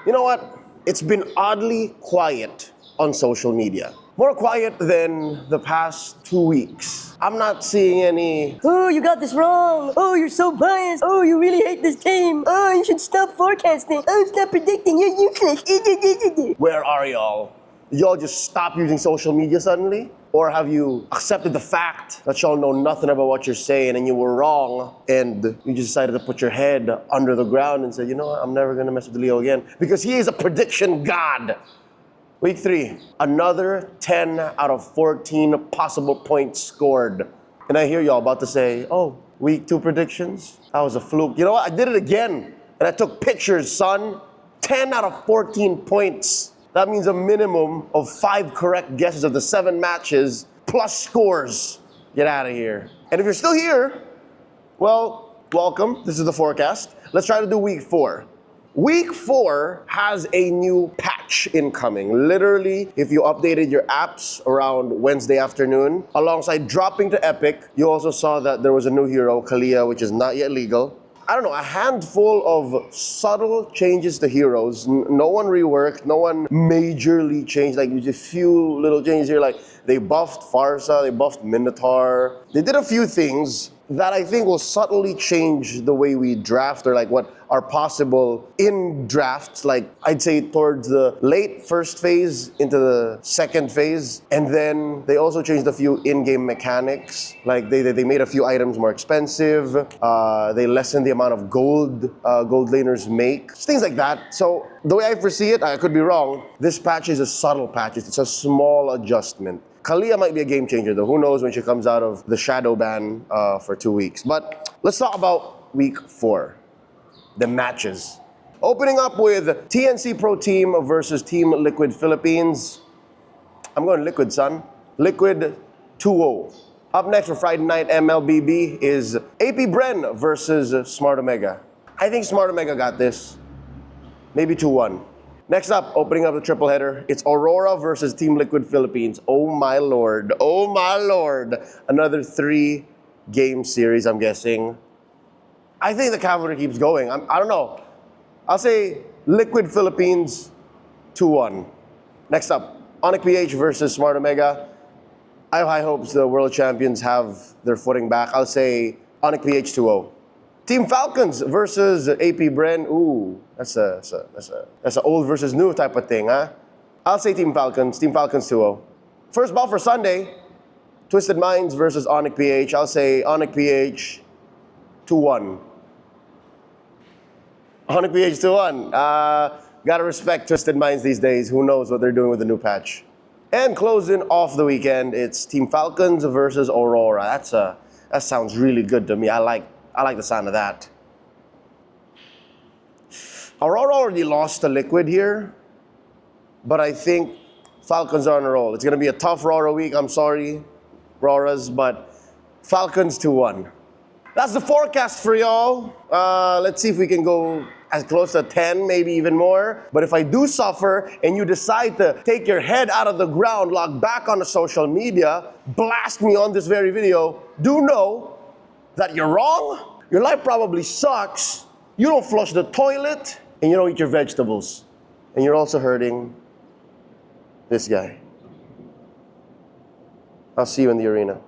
You know what? It's been oddly quiet on social media. More quiet than the past 2 weeks. I'm not seeing any, "Oh, you got this wrong. Oh, you're so biased. Oh, you really hate this team. Oh, you should stop forecasting. Oh, stop predicting. You're useless." where are y'all? Y'all just stop using social media suddenly? Or have you accepted the fact that y'all know nothing about what you're saying and you were wrong and you just decided to put your head under the ground and say, you know what, I'm never gonna mess with Leo again because he is a prediction god. Week 3, another 10 out of 14 possible points scored. And I hear y'all about to say, oh, week 2 predictions? That was a fluke. You know what, I did it again. And I took pictures, son. 10 out of 14 points. That means a minimum of 5 correct guesses of the 7 matches plus scores. Get out of here. And if you're still here, well, welcome. This is the forecast. Let's try to do week 4. Week 4 has a new patch incoming. Literally, if you updated your apps around Wednesday afternoon, alongside dropping to Epic, you also saw that there was a new hero, Kalia, which is not yet legal. I don't know, a handful of subtle changes to heroes. No one reworked, no one majorly changed, like just a few little changes here, like they buffed Farsa, they buffed Minotaur. They did a few things that I think will subtly change the way we draft or like what are possible in drafts, like I'd say towards the late first phase into the second phase. And then they also changed a few in-game mechanics. Like they made a few items more expensive. They lessened the amount of gold laners make. Just things like that. So the way I foresee it, I could be wrong, this patch is a subtle patch. It's a small adjustment. Kalia might be a game changer though. Who knows when she comes out of the shadow ban for 2 weeks. But let's talk about week 4, the matches. Opening up with TNC Pro Team versus Team Liquid Philippines. I'm going Liquid, son. Liquid 2-0. Up next for Friday night mlbb is AP Bren versus Smart Omega. I think Smart Omega got this. Maybe 2-1. Next up, opening up the triple header, it's Aurora versus Team Liquid Philippines. Oh my lord, oh my lord. Another 3-game series, I'm guessing. I think the cavalry keeps going. I don't know. I'll say Liquid Philippines 2-1. Next up, mpl Ph versus Smart Omega. I have high hopes the world champions have their footing back. I'll say mpl Ph 2-0. Team Falcons versus AP Bren. Ooh, that's a old versus new type of thing, huh? I'll say Team Falcons 2-0. First ball for Sunday, Twisted Minds versus mpl Ph. I'll say mpl Ph 2-1. mpl Ph 2-1. Gotta respect Twisted Minds these days. Who knows what they're doing with the new patch. And closing off the weekend, it's Team Falcons versus Aurora. That sounds really good to me. I like the sound of that. Aurora already lost to Liquid here, but I think Falcons are on a roll. It's going to be a tough Aurora week. I'm sorry, Auroras, but Falcons 2-1. That's the forecast for y'all. Let's see if we can go as close to 10, maybe even more. But if I do suffer and you decide to take your head out of the ground, log back onto social media, blast me on this very video, do know that you're wrong, your life probably sucks, you don't flush the toilet, and you don't eat your vegetables. And you're also hurting this guy. I'll see you in the arena.